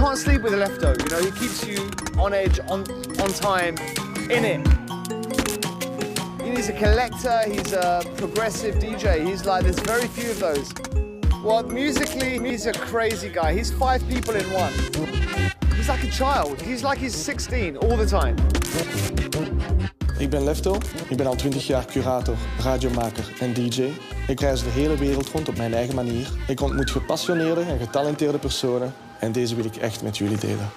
can't sleep with Lefto, you know, he keeps you on edge, on time, in it. He's a collector, he's a progressive DJ. He's like, there's very few of those. Well, musically, he's a crazy guy. He's 5 people in one. He's like a child. He's like he's 16 all the time. Ik ben Lefto. Ik ben al 20 jaar curator, radiomaker en DJ. Ik reis de hele wereld rond op mijn eigen manier. Ik ontmoet gepassioneerde en getalenteerde personen. En deze wil ik echt met jullie delen.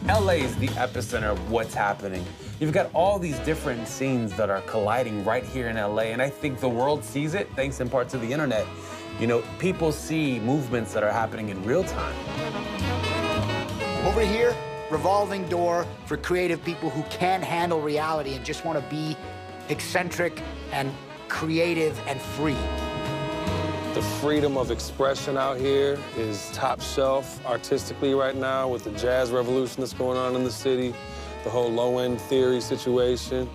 LA is the epicenter of what's happening. You've got all these different scenes that are colliding right here in LA, and I think the world sees it thanks in part to the internet. You know, people see movements that are happening in real time. Over here, revolving door for creative people who can't handle reality and just want to be eccentric and creative and free. The freedom of expression out here is top shelf artistically right now with the jazz revolution that's going on in the city, the whole low-end theory situation.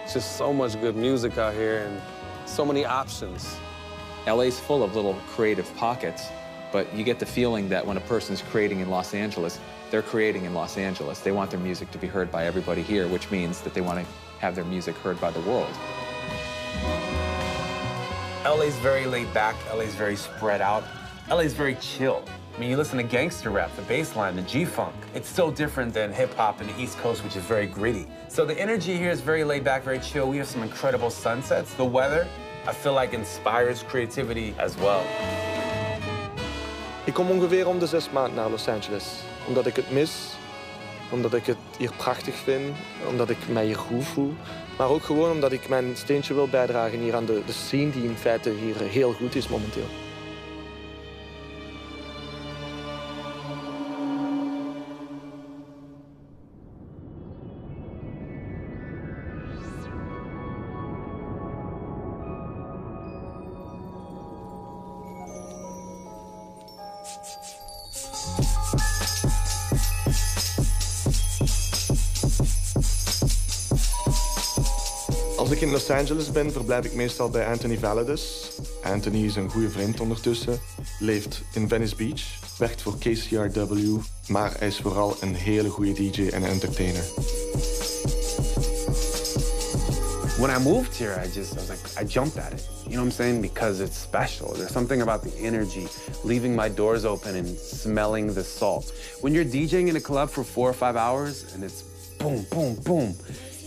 It's just so much good music out here and so many options. LA's full of little creative pockets, but you get the feeling that when a person's creating in Los Angeles, they're creating in Los Angeles. They want their music to be heard by everybody here, which means that they want to have their music heard by the world. LA's very laid back, LA's very spread out, LA's very chill. I mean, you listen to gangster rap, the bass line, the G-funk. It's so different than hip-hop in the East Coast, which is very gritty. So the energy here is very laid back, very chill. We have some incredible sunsets. The weather, I feel like, inspires creativity as well. Ik kom ongeveer om de 6 maanden naar Los Angeles. Omdat ik het mis, omdat ik het hier prachtig vind, omdat ik mij hier goed voel. Maar ook gewoon omdat ik mijn steentje wil bijdragen hier aan de scene die in feite hier heel goed is momenteel. Als ik in Los Angeles ben, verblijf ik meestal bij Anthony Valadez. Anthony is een goede vriend ondertussen, leeft in Venice Beach, werkt voor KCRW, maar hij is vooral een hele goede DJ en entertainer. When I moved here, I jumped at it. You know what I'm saying? Because it's special. There's something about the energy, leaving my doors open and smelling the salt. When you're DJing in a club for 4 or 5 hours and it's boom, boom, boom,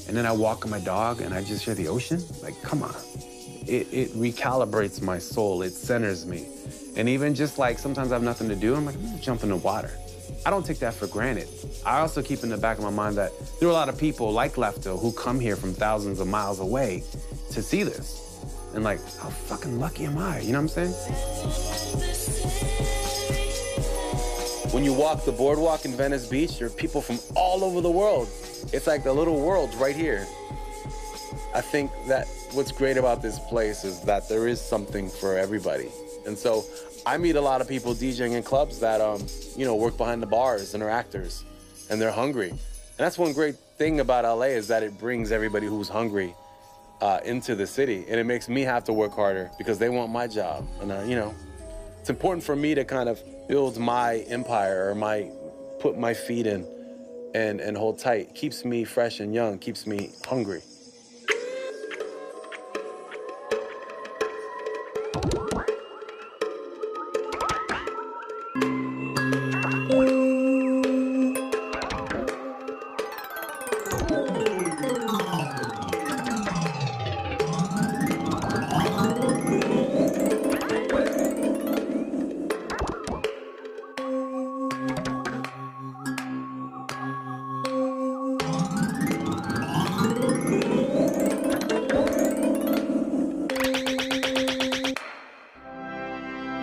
and then I walk with my dog and I just hear the ocean, like, come on. It recalibrates my soul, it centers me. And even just like sometimes I have nothing to do, I'm like, jump in the water. I don't take that for granted. I also keep in the back of my mind that there are a lot of people like Lefto who come here from thousands of miles away to see this. And like, how fucking lucky am I? You know what I'm saying? When you walk the boardwalk in Venice Beach, there are people from all over the world. It's like the little world right here. I think that what's great about this place is that there is something for everybody. And so I meet a lot of people DJing in clubs that, you know, work behind the bars and are actors, and they're hungry. And that's one great thing about LA is that it brings everybody who's hungry into the city, and it makes me have to work harder because they want my job. And, you know, it's important for me to kind of build my empire or put my feet in and hold tight. Keeps me fresh and young, keeps me hungry.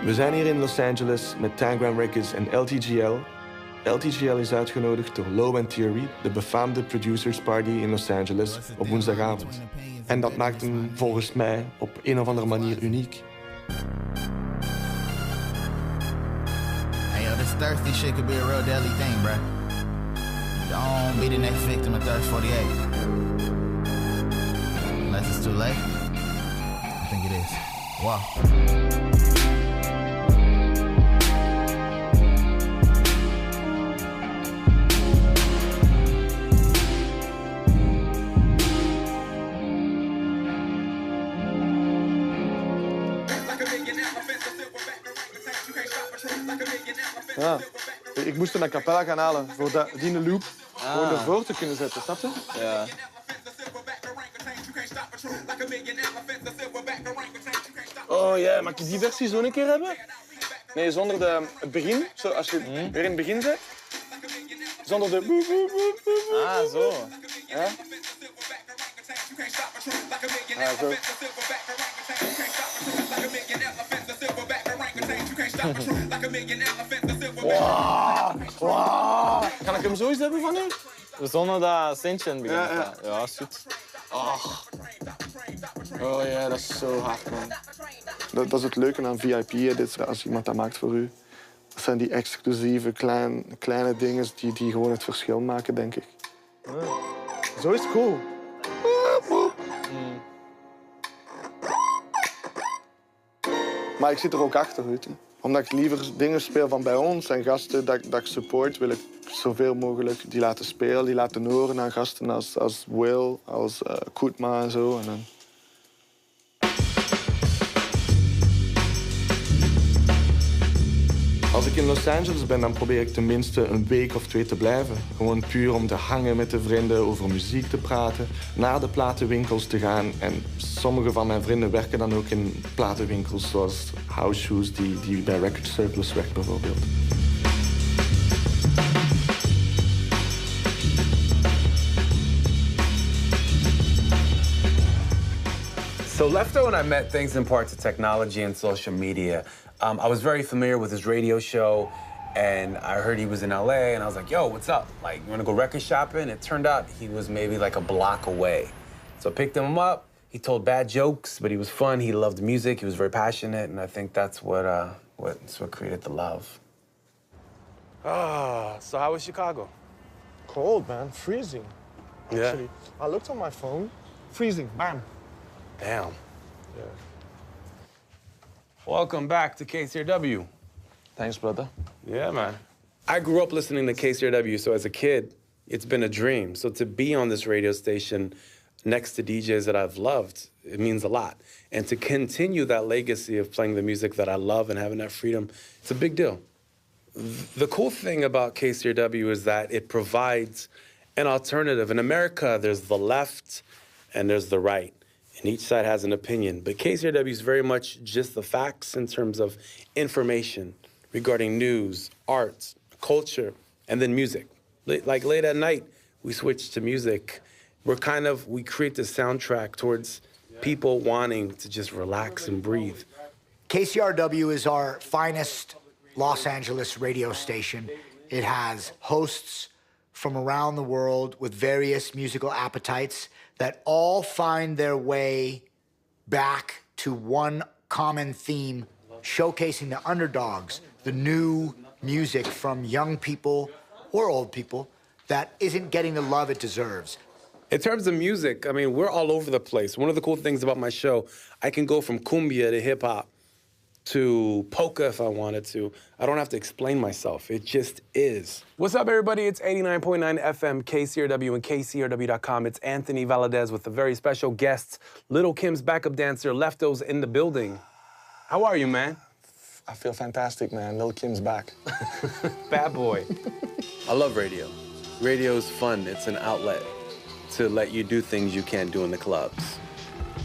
We zijn hier in Los Angeles met Tangram Records en LTGL. LTGL is uitgenodigd door Low End Theory, de befaamde producers party in Los Angeles, op woensdagavond. En dat maakt hem volgens mij op een of andere manier uniek. Hey yo, this thirsty shit could be a real deadly thing, bruh. Don't be the next victim of Thirst 48. Unless it's too late. I think it is. Wow. Ja, ik moest een cappella gaan halen voor die loop gewoon ervoor te kunnen zetten, snap je? Ja. Oh ja, mag je die versie zo een keer hebben? Nee, zonder het begin. Zo, als je weer in het begin zet. Zonder de boe, boe, boe, boe. Ah, zo. Ja? Ja, zo. Wow. Kan ik hem zo eens hebben van u? Zonder dat centje in het begin. Ja. Ja, is goed. Oh ja, dat is zo hard, man. Dat is het leuke aan VIP-edits, als iemand dat maakt voor u. Dat zijn die exclusieve kleine dingen die gewoon het verschil maken, denk ik. Zo is het cool. Maar ik zit er ook achter, weet je. Omdat ik liever dingen speel van bij ons en gasten dat ik support, wil ik zoveel mogelijk die laten spelen, die laten horen aan gasten als Will, als Koetma en zo. En dan... Als ik in Los Angeles ben, dan probeer ik tenminste een week of 2 te blijven. Gewoon puur om te hangen met de vrienden, over muziek te praten, naar de platenwinkels te gaan. En sommige van mijn vrienden werken dan ook in platenwinkels, zoals House Shoes, die bij Record Surplus werkt bijvoorbeeld. So Lefto and I met thanks in part to technology and social media. I was very familiar with his radio show, and I heard he was in LA, and I was like, yo, what's up? Like, you wanna go record shopping? It turned out he was maybe like a block away. So I picked him up. He told bad jokes, but he was fun. He loved music. He was very passionate, and I think that's what created the love. So how was Chicago? Cold, man. Freezing. Yeah. Actually, I looked on my phone. Freezing. Bam. Damn. Yeah. Welcome back to KCRW. Thanks, brother. Yeah, man. I grew up listening to KCRW, so as a kid, it's been a dream. So to be on this radio station next to DJs that I've loved, it means a lot. And to continue that legacy of playing the music that I love and having that freedom, it's a big deal. The cool thing about KCRW is that it provides an alternative. In America, there's the left and there's the right. And each side has an opinion. But KCRW is very much just the facts in terms of information regarding news, arts, culture, and then music. Like late at night, we switch to music. We create the soundtrack towards people wanting to just relax and breathe. KCRW is our finest Los Angeles radio station. It has hosts from around the world with various musical appetites that all find their way back to one common theme, showcasing the underdogs, the new music from young people or old people that isn't getting the love it deserves. In terms of music, I mean, we're all over the place. One of the cool things about my show, I can go from cumbia to hip-hop to polka if I wanted to. I don't have to explain myself. It just is. What's up, everybody? It's 89.9 FM, KCRW and KCRW.com. It's Anthony Valadez with a very special guest, Little Kim's backup dancer, Lefto's in the building. How are you, man? I feel fantastic, man. Lil Kim's back. Bad boy. I love radio. Radio is fun. It's an outlet to let you do things you can't do in the clubs.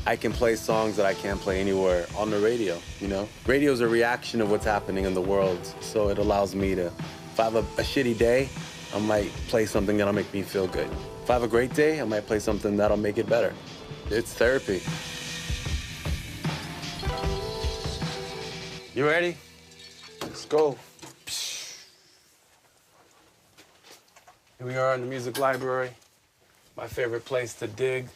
I can play songs that I can't play anywhere on the radio, you know? Radio is a reaction of what's happening in the world, so it allows me to, if I have a shitty day, I might play something that'll make me feel good. If I have a great day, I might play something that'll make it better. It's therapy. You ready? Let's go. Here we are in the music library. My favorite place to dig.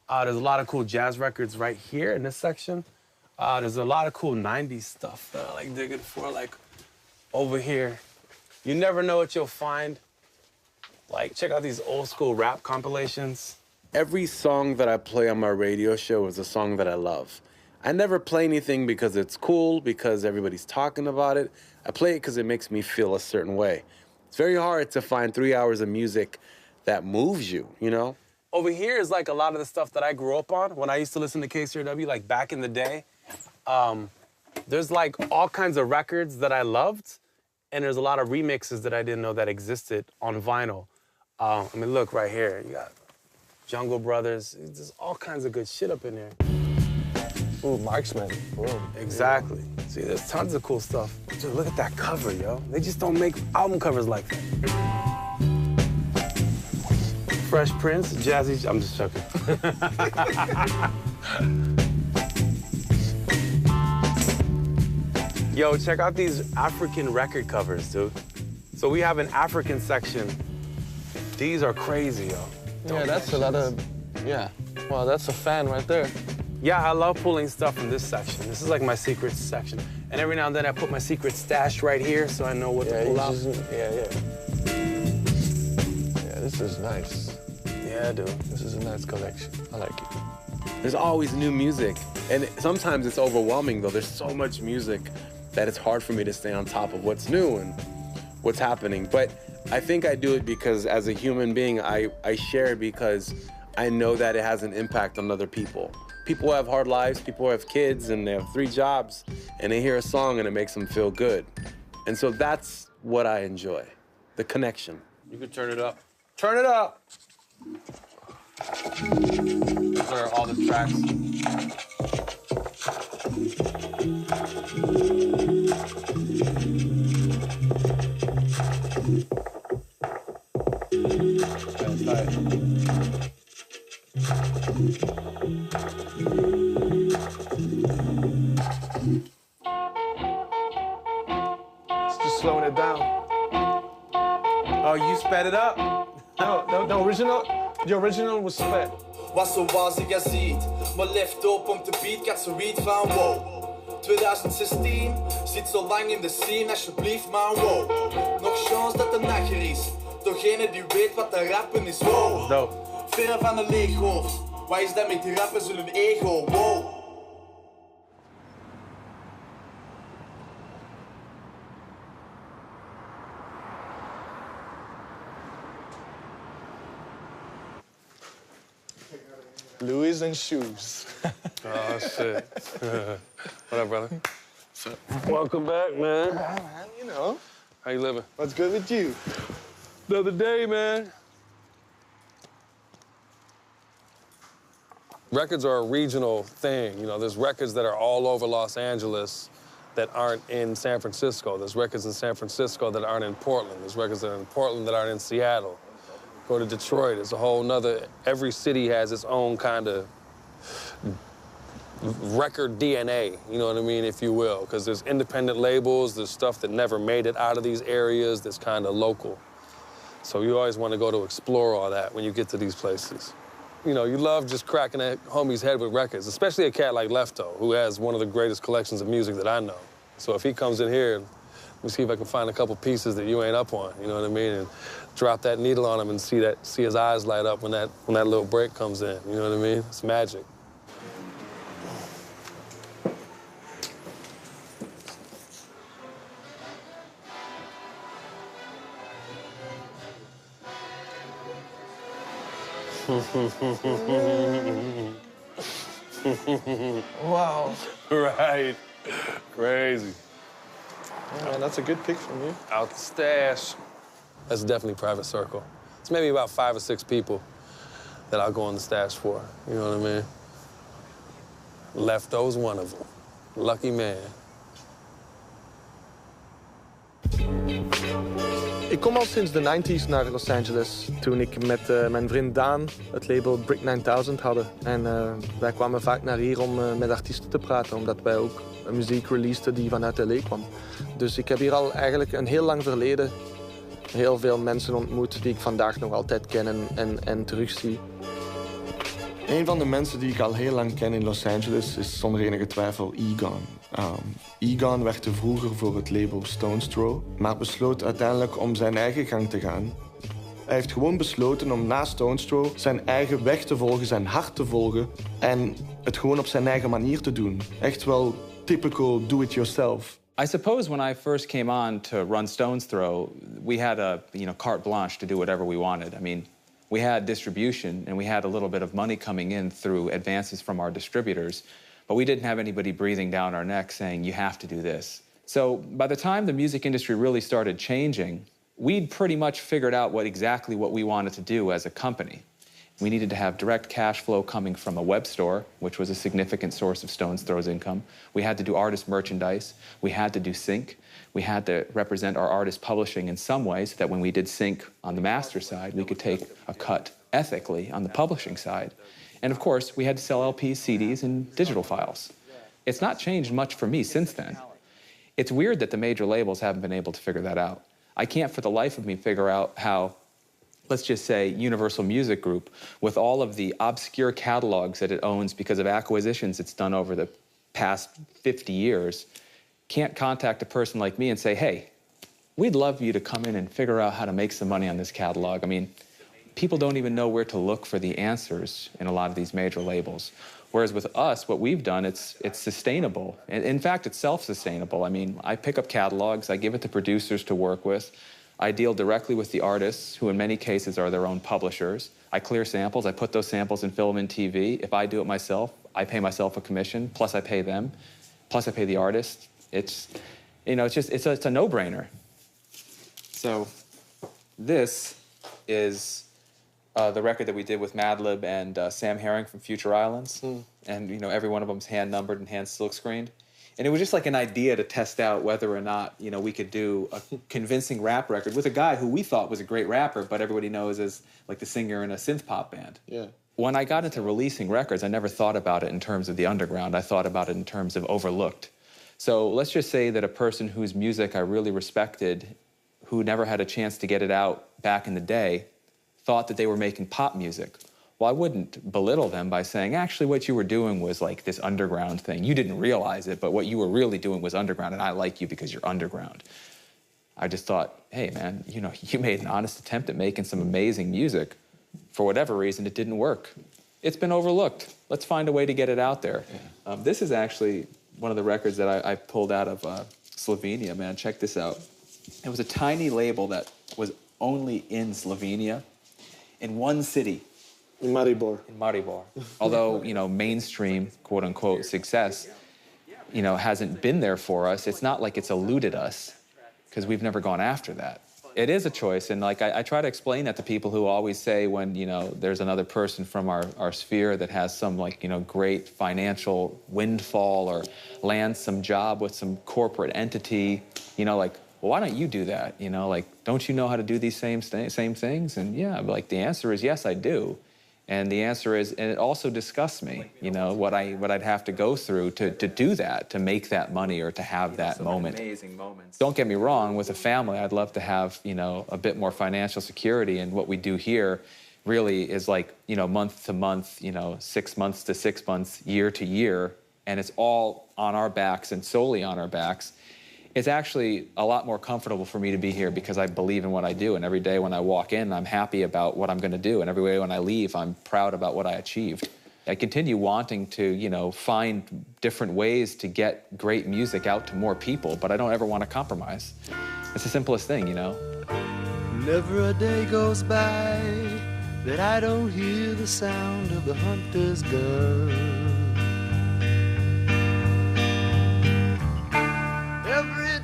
There's a lot of cool jazz records right here in this section. There's a lot of cool 90s stuff that I like digging for, like over here. You never know what you'll find. Like, check out these old school rap compilations. Every song that I play on my radio show is a song that I love. I never play anything because it's cool, because everybody's talking about it. I play it because it makes me feel a certain way. It's very hard to find 3 hours of music that moves you, you know? Over here is like a lot of the stuff that I grew up on when I used to listen to KCRW, like back in the day. There's like all kinds of records that I loved, and there's a lot of remixes that I didn't know that existed on vinyl. I mean, look right here. You got Jungle Brothers. There's all kinds of good shit up in there. Ooh, Marksman. Ooh. Exactly. See, there's tons of cool stuff. Dude, look at that cover, yo. They just don't make album covers like that. Fresh Prince, Jazzy. I'm just joking. Yo, check out these African record covers, dude. So we have an African section. These are crazy, yo. Yeah, that's a lot of, yeah. Wow, that's a fan right there. Yeah, I love pulling stuff from this section. This is like my secret section. And every now and then I put my secret stash right here so I know what to pull out. Yeah, this is nice. Yeah, dude. This is a nice collection. I like it. There's always new music. And sometimes it's overwhelming, though. There's so much music that it's hard for me to stay on top of what's new and what's happening. But I think I do it because as a human being, I share it because I know that it has an impact on other people. People have hard lives, people have kids, and they have 3 jobs, and they hear a song and it makes them feel good. And so that's what I enjoy, the connection. You can turn it up. Turn it up! These are all the tracks. That's tight. It's just slowing it down. Oh, you sped it up? No, the original was sped. Was zoals ik je ziet, maar Lefto pompt de beat, ik had zoiets van wow. 2016, zit zo lang in de scene, alsjeblieft man wow. Nog chance dat de nacher is, degene die weet wat de rappen is wow. Dope. Verre van een leeg hoofd, wat is dat met die rappen zullen ego wow. Louis and shoes. Oh, shit. What up, brother? What's up? Welcome back, man. Yeah, man, you know. How you living? What's good with you? Another day, man. Records are a regional thing. You know, there's records that are all over Los Angeles that aren't in San Francisco. There's records in San Francisco that aren't in Portland. There's records that are in Portland that aren't in Seattle. Go to Detroit, it's a whole nother, every city has its own kind of record DNA, you know what I mean, if you will, because there's independent labels, there's stuff that never made it out of these areas that's kind of local. So you always want to go to explore all that when you get to these places. You know, you love just cracking that homie's head with records, especially a cat like Lefto, who has one of the greatest collections of music that I know. So if he comes in here, let me see if I can find a couple pieces that you ain't up on, you know what I mean? And drop that needle on him and see his eyes light up when that little break comes in, you know what I mean? It's magic. Wow. Right. Crazy. Yeah, man, that's a good pick from you. Out the stash. That's definitely private circle. It's maybe about 5 or 6 people that I'll go in the stash for, you know what I mean? Lefto's one of them. Lucky man. Ik kom al sinds de 90s naar Los Angeles. Toen ik met mijn vriend Daan het label Brick 9000 hadden. En wij kwamen vaak naar hier om met artiesten te praten. Omdat wij ook muziek releaseden die vanuit LA kwam. Dus ik heb hier al eigenlijk een heel lang verleden heel veel mensen ontmoet die ik vandaag nog altijd ken en terugzie. Een van de mensen die ik al heel lang ken in Los Angeles is zonder enige twijfel Egon. Egon werkte vroeger voor het label Stones Throw, maar besloot uiteindelijk om zijn eigen gang te gaan. Hij heeft gewoon besloten om na Stones Throw zijn eigen weg te volgen, zijn hart te volgen en het gewoon op zijn eigen manier te doen. Echt wel typical do-it-yourself. I suppose when I first came on to run Stones Throw, we had a carte blanche to do whatever we wanted. I mean, we had distribution and we had a little bit of money coming in through advances from our distributors, but we didn't have anybody breathing down our neck saying, you have to do this. So by the time the music industry really started changing, we'd pretty much figured out exactly what we wanted to do as a company. We needed to have direct cash flow coming from a web store, which was a significant source of Stones Throw's income. We had to do artist merchandise. We had to do sync. We had to represent our artist publishing in some way so that when we did sync on the master side, we could take a cut ethically on the publishing side. And of course, we had to sell LPs, CDs, and digital files. It's not changed much for me since then. It's weird that the major labels haven't been able to figure that out. I can't for the life of me figure out how, let's just say, Universal Music Group, with all of the obscure catalogs that it owns because of acquisitions it's done over the past 50 years, can't contact a person like me and say, hey, we'd love you to come in and figure out how to make some money on this catalog. I mean, people don't even know where to look for the answers in a lot of these major labels. Whereas with us, what we've done, it's sustainable. In fact, it's self-sustainable. I mean, I pick up catalogs, I give it to producers to work with. I deal directly with the artists, who in many cases are their own publishers. I clear samples, I put those samples in film and TV. If I do it myself, I pay myself a commission, plus I pay them, plus I pay the artist. It's a no-brainer. So this is the record that we did with Madlib and Sam Herring from Future Islands. And every one of them's hand-numbered and hand-silk-screened. And it was just like an idea to test out whether or not, we could do a convincing rap record with a guy who we thought was a great rapper, but everybody knows as like the singer in a synth pop band. Yeah. When I got into releasing records, I never thought about it in terms of the underground. I thought about it in terms of overlooked. So let's just say that a person whose music I really respected, who never had a chance to get it out back in the day, thought that they were making pop music. Well, I wouldn't belittle them by saying, actually, what you were doing was like this underground thing. You didn't realize it, but what you were really doing was underground, and I like you because you're underground. I just thought, hey, man, you made an honest attempt at making some amazing music. For whatever reason, it didn't work. It's been overlooked. Let's find a way to get it out there. Yeah. This is actually one of the records that I pulled out of Slovenia, man. Check this out. It was a tiny label that was only in Slovenia, in one city. In Maribor. In Maribor. Although, mainstream, quote-unquote, success, hasn't been there for us, it's not like it's eluded us, because we've never gone after that. It is a choice, and I try to explain that to people who always say when, there's another person from our sphere that has some, great financial windfall or lands some job with some corporate entity, well, why don't you do that? Don't you know how to do these same things? And yeah, the answer is yes, I do. And the answer is, and it also disgusts me, what I'd have to go through to do that, to make that money or to have that moment. Amazing moments. Don't get me wrong, with a family, I'd love to have, a bit more financial security. And what we do here really is month to month, 6 months to 6 months, year to year. And it's all on our backs and solely on our backs. It's actually a lot more comfortable for me to be here because I believe in what I do. And every day when I walk in, I'm happy about what I'm going to do. And every day when I leave, I'm proud about what I achieved. I continue wanting to, find different ways to get great music out to more people, but I don't ever want to compromise. It's the simplest thing, Never a day goes by that I don't hear the sound of the hunter's gun.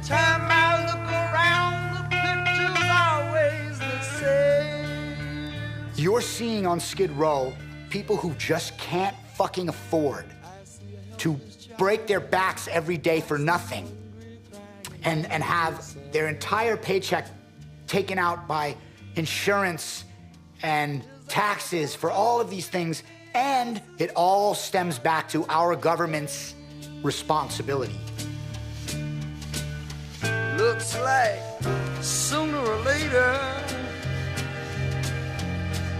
Time I look around, the picture's always the same. You're seeing on Skid Row people who just can't fucking afford to break their backs every day for nothing and have their entire paycheck taken out by insurance and taxes for all of these things, and it all stems back to our government's responsibility. Looks like sooner or later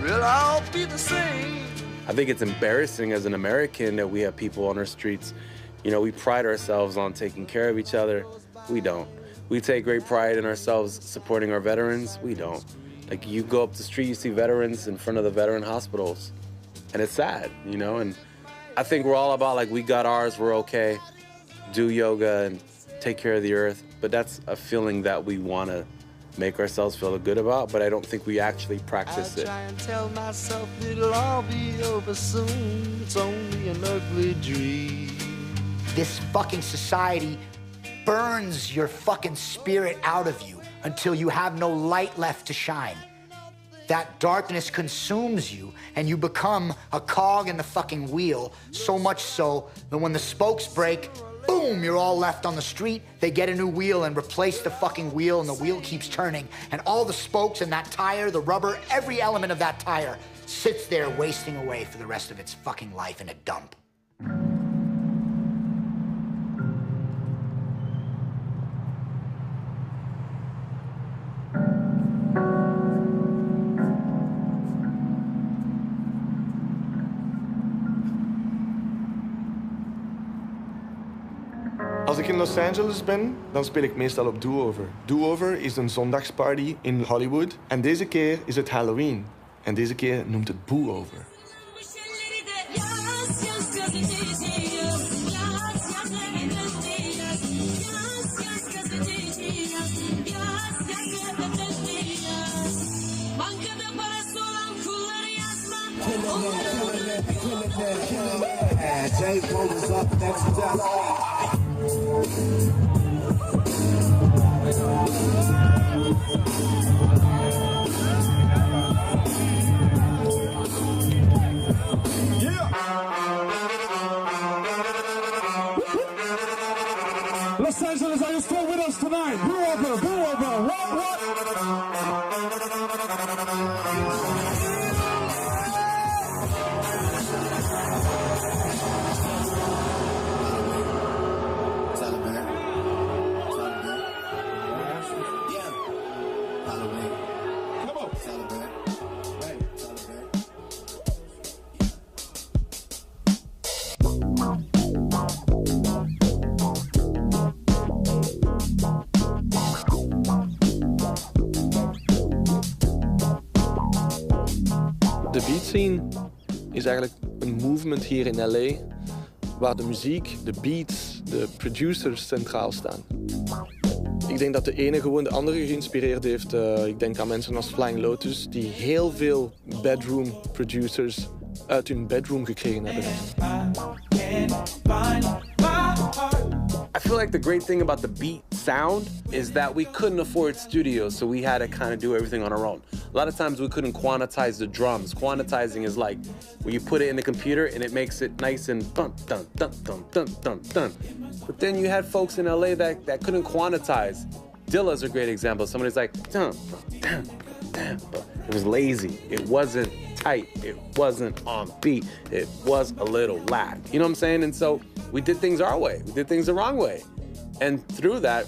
we'll all be the same. I think it's embarrassing as an American that we have people on our streets. You know, we pride ourselves on taking care of each other. We don't. We take great pride in ourselves supporting our veterans. We don't. Like, you go up the street, you see veterans in front of the veteran hospitals. And it's sad, you know? And I think we're all about, like, we got ours, we're okay. Do yoga and take care of the earth. But that's a feeling that we want to make ourselves feel good about, but I don't think we actually practice it. I try and tell myself it'll all be over soon. It's only an ugly dream. This fucking society burns your fucking spirit out of you until you have no light left to shine. That darkness consumes you and you become a cog in the fucking wheel, so much so that when the spokes break, boom, you're all left on the street. They get a new wheel and replace the fucking wheel, and the wheel keeps turning. And all the spokes and that tire, the rubber, every element of that tire sits there wasting away for the rest of its fucking life in a dump. Als ik in Los Angeles ben, dan speel ik meestal op Do-Over. Do-Over is een zondagsparty in Hollywood. En deze keer is het Halloween. En deze keer noemt het Boo-Over. Los Angeles, are you still with us tonight? Boo-Over, Boo-Over, what? De beat scene is eigenlijk een movement hier in LA waar de muziek, de beats, de producers centraal staan. Ik denk dat de ene gewoon de andere geïnspireerd heeft. Ik denk aan mensen als Flying Lotus die heel veel bedroom producers uit hun bedroom gekregen hebben. I feel like the great thing about the beat sound is that we couldn't afford studios, so we had to kind of do everything on our own. A lot of times we couldn't quantize the drums. Quantizing is like when you put it in the computer and it makes it nice and dun dun dun dun dun dun dun. But then you had folks in LA that couldn't quantize. Dilla's a great example. Somebody's like dun dun dun, but it was lazy. It wasn't tight. It wasn't on beat. It was a little lack. You know what I'm saying? And so we did things our way. We did things the wrong way. And through that,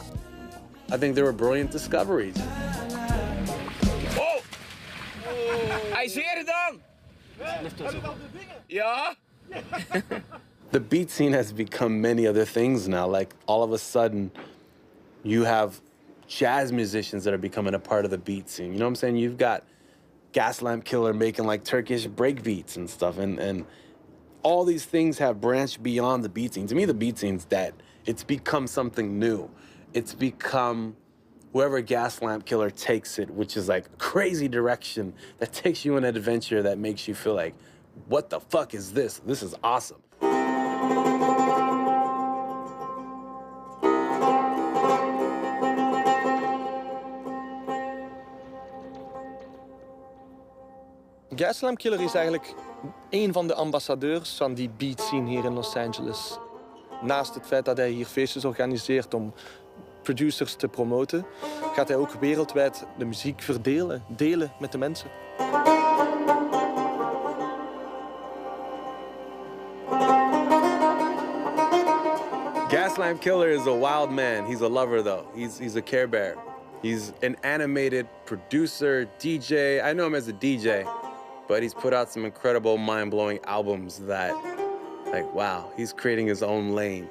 I think there were brilliant discoveries. Oh! Hij zweer het dan! Ja? The beat scene has become many other things now. Like, all of a sudden, you have jazz musicians that are becoming a part of the beat scene. You know what I'm saying? You've got Gaslamp Killer making, like, Turkish break beats and stuff. And all these things have branched beyond the beat scene. To me, the beat scene's dead. It's become something new. It's become wherever Gaslamp Killer takes it, which is like a crazy direction that takes you on an adventure that makes you feel like, what the fuck is this? This is awesome. Gaslamp Killer is eigenlijk een van de ambassadeurs van die beat scene hier in Los Angeles. Naast het feit dat hij hier feestjes organiseert om producers te promoten, gaat hij ook wereldwijd de muziek verdelen, delen met de mensen. Gaslamp Killer is a wild man. He's a lover, though. He's a Care Bear. He's an animated producer, DJ. I know him as a DJ, but he's put out some incredible, mind-blowing albums that, like, wow, he's creating his own lane.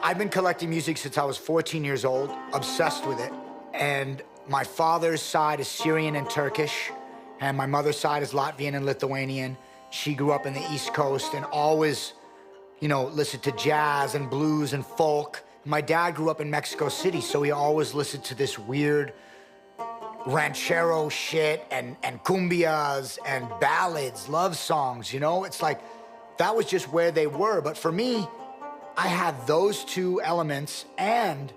I've been collecting music since I was 14 years old, obsessed with it. And my father's side is Syrian and Turkish, and my mother's side is Latvian and Lithuanian. She grew up in the East Coast and always, you know, listened to jazz and blues and folk. My dad grew up in Mexico City, so he always listened to this weird ranchero shit and cumbias and ballads, love songs, you know? It's like, that was just where they were. But for me, I had those two elements and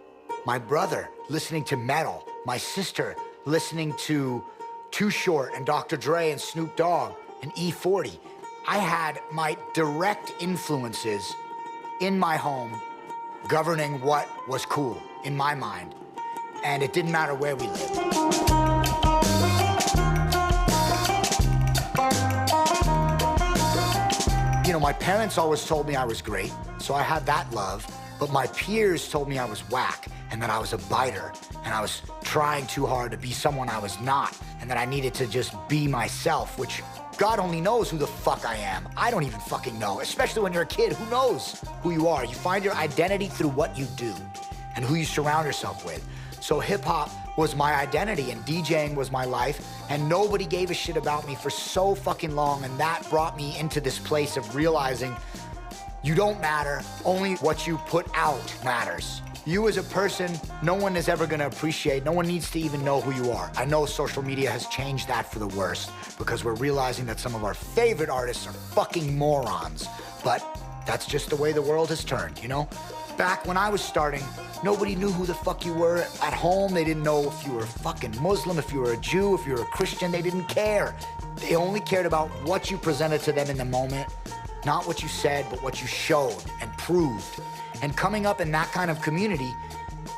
my brother listening to metal, my sister listening to Too Short and Dr. Dre and Snoop Dogg and E40. I had my direct influences in my home governing what was cool in my mind. And it didn't matter where we lived. You know, my parents always told me I was great, so I had that love, but my peers told me I was whack and that I was a biter and I was trying too hard to be someone I was not and that I needed to just be myself, which God only knows who the fuck I am. I don't even fucking know, especially when you're a kid. Who knows who you are? You find your identity through what you do and who you surround yourself with. So hip-hop was my identity and DJing was my life, and nobody gave a shit about me for so fucking long, and that brought me into this place of realizing you don't matter, only what you put out matters. You as a person, no one is ever gonna appreciate, no one needs to even know who you are. I know social media has changed that for the worst because we're realizing that some of our favorite artists are fucking morons, but that's just the way the world has turned, you know? Back when I was starting, nobody knew who the fuck you were at home. They didn't know if you were fucking Muslim, if you were a Jew, if you were a Christian. They didn't care. They only cared about what you presented to them in the moment, not what you said, but what you showed and proved. And coming up in that kind of community,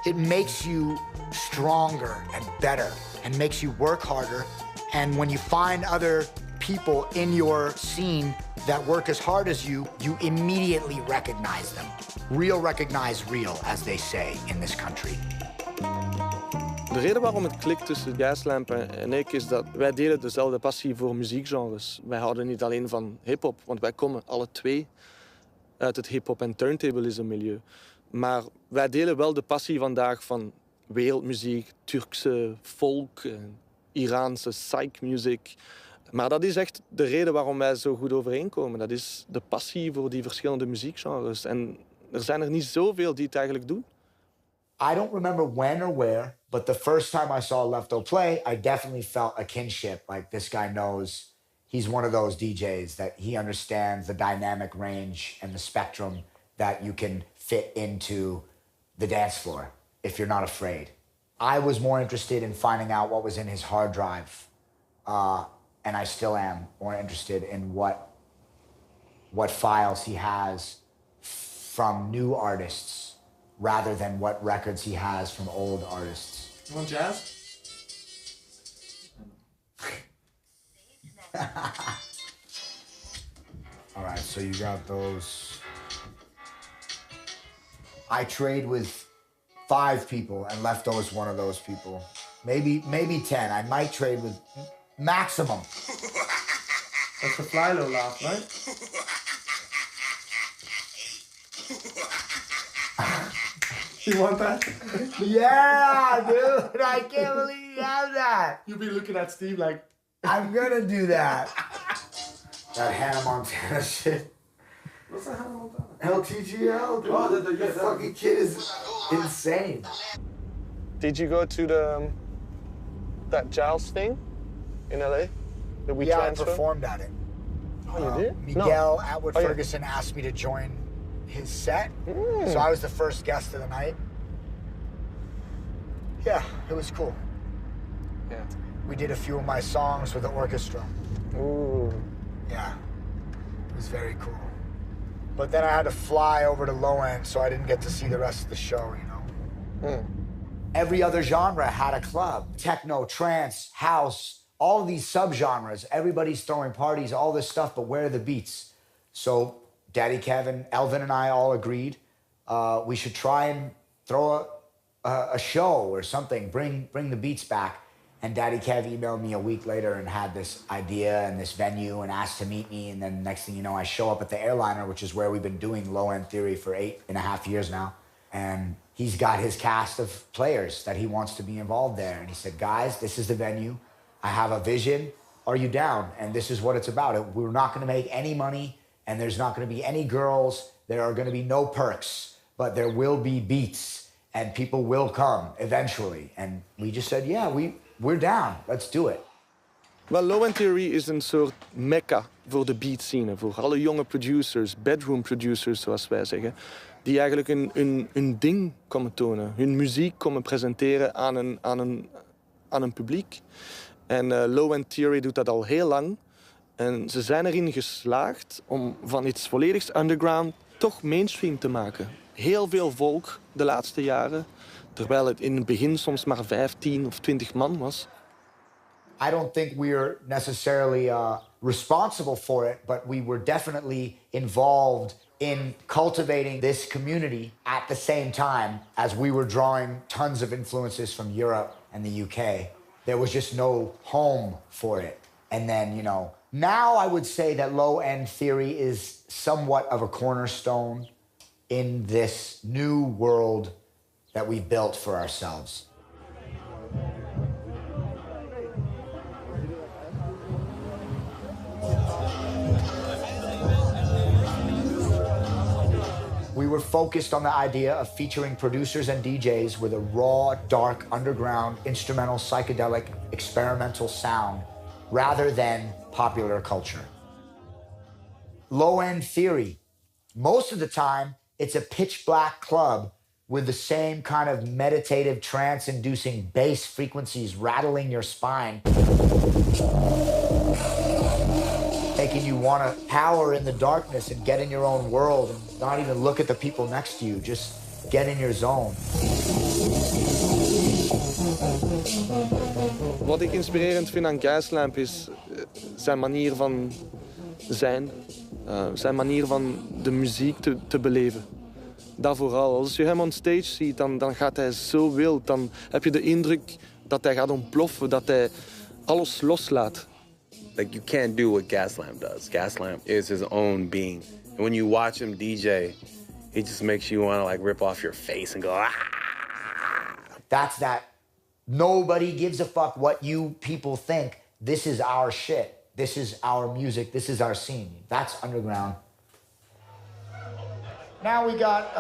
it makes you stronger and better and makes you work harder. And when you find other people in your scene that work as hard as you, you immediately recognize them. Real recognize real, as they say in this country. De reden waarom het klikt tussen Gaslamp en ik is dat wij delen dezelfde passie voor muziekgenres. Wij houden niet alleen van hip-hop, want wij komen alle twee uit het hip-hop en turntablism milieu. Maar wij delen wel de passie vandaag van wereldmuziek, Turkse folk, Iraanse psych-muziek. Maar dat is echt de reden waarom wij zo goed overeenkomen. Dat is de passie voor die verschillende muziekgenres. En er zijn er niet zoveel die het eigenlijk doen. I don't remember when or where, but the first time I saw Lefto play, I definitely felt a kinship. Like, this guy knows, he's one of those DJs that he understands the dynamic range and the spectrum that you can fit into the dance floor if you're not afraid. I was more interested in finding out what was in his hard drive, and I still am more interested in what files he has from new artists rather than what records he has from old artists. You want jazz? All right, so you got those. I trade with 5 people, and Lefto is one of those people. Maybe 10. I might trade with maximum. That's the fly-low laugh, right? You want that? Yeah, dude, I can't believe you have that. You'll be looking at Steve like... I'm gonna do that. That Hannah Montana shit. What's that Hannah Montana? LTGL, dude. Oh, the fucking kid is insane. Did you go to that Giles thing in LA? That we yeah, transferred? I performed at it. Oh, you did? Miguel No. Atwood Oh, Ferguson asked me to join his set, Mm. so I was the first guest of the night. Yeah, it was cool. Yeah. We did a few of my songs with the orchestra. Ooh. Yeah, it was very cool. But then I had to fly over to low end, so I didn't get to see the rest of the show, you know. Every other genre had a club. Techno, trance, house, all of these subgenres. Everybody's throwing parties, all this stuff, but where are the beats? So Daddy Kevin, Elvin and I all agreed we should try and throw a show or something, bring the beats back. And Daddy Kev emailed me a week later and had this idea and this venue and asked to meet me. And then next thing you know, I show up at the Airliner, which is where we've been doing Low End Theory for 8.5 years now. And he's got his cast of players that he wants to be involved there. And he said, guys, this is the venue. I have a vision. Are you down? And this is what it's about. We're not going to make any money, and there's not going to be any girls. There are going to be no perks, but there will be beats, and people will come eventually. And we just said, yeah, we're down. Let's do it. Wel, Low End Theory is een soort mecca voor de beat scene. Voor alle jonge producers, bedroom producers zoals wij zeggen. Die eigenlijk een ding komen tonen. Hun muziek komen presenteren aan een publiek. En Low End Theory doet dat al heel lang. En ze zijn erin geslaagd om van iets volledig underground toch mainstream te maken. Heel veel volk de laatste jaren. Terwijl het in het begin soms maar 15 of 20 man was. I don't think we're necessarily responsible for it, but we were definitely involved in cultivating this community at the same time as we were drawing tons of influences from Europe and the UK. There was just no home for it. And then, you know, now I would say that Low End Theory is somewhat of a cornerstone in this new world that we've built for ourselves. We were focused on the idea of featuring producers and DJs with a raw, dark, underground, instrumental, psychedelic, experimental sound rather than popular culture. Low End Theory. Most of the time, it's a pitch black club with the same kind of meditative, trance-inducing bass frequencies rattling your spine, making you want to cower in the darkness and get in your own world and not even look at the people next to you, just get in your zone. Wat ik inspirerend vind aan Gaslamp is zijn manier van zijn. Zijn manier van de muziek te beleven. Dat vooral. Als je hem on stage ziet, dan gaat hij zo wild. Dan heb je de indruk dat hij gaat ontploffen, dat hij alles loslaat. Like, you can't do what Gaslamp does. Gaslamp is his own being. And when you watch him DJ, he just makes you want to like rip off your face and go, ah! That's that. Nobody gives a fuck what you people think. This is our shit. This is our music. This is our scene. That's underground. Now we got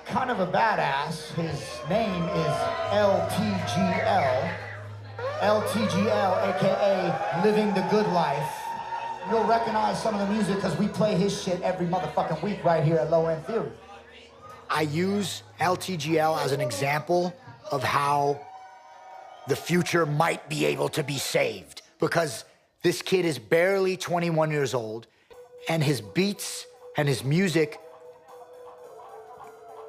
kind of a badass. His name is LTGL. LTGL, aka Living the Good Life. You'll recognize some of the music because we play his shit every motherfucking week right here at Low End Theory. I use LTGL as an example of how the future might be able to be saved, because this kid is barely 21 years old and his beats and his music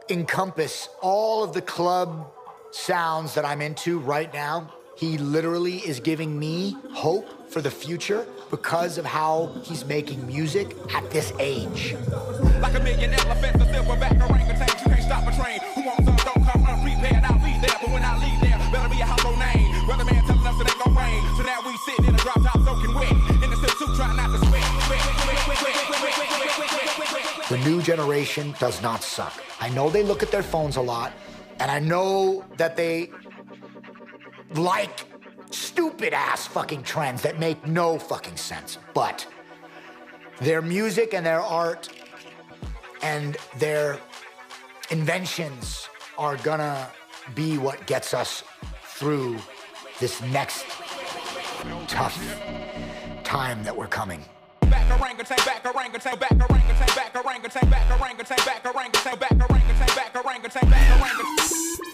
encompass all of the club sounds that I'm into right now. He literally is giving me hope for the future because of how he's making music at this age. Like a million elephants, a silverback orangutan, you can't stop a train. Who wants some don't come unprepared, I'll be there. But when I leave there, better be a hollow name. Weatherman telling us it ain't gon' rain. So now we sitting in a drop top soaking wet. In the suit, trying not to sweat. The new generation does not suck. I know they look at their phones a lot, and I know that they like stupid ass fucking trends that make no fucking sense. But their music and their art and their inventions are gonna be what gets us through this next tough time that we're coming. Back orangutan, back orangutan, back orangutan, back orangutan, back orangutan, back orangutan, back orangutan, back orangutan, back orangutan, back orangutan.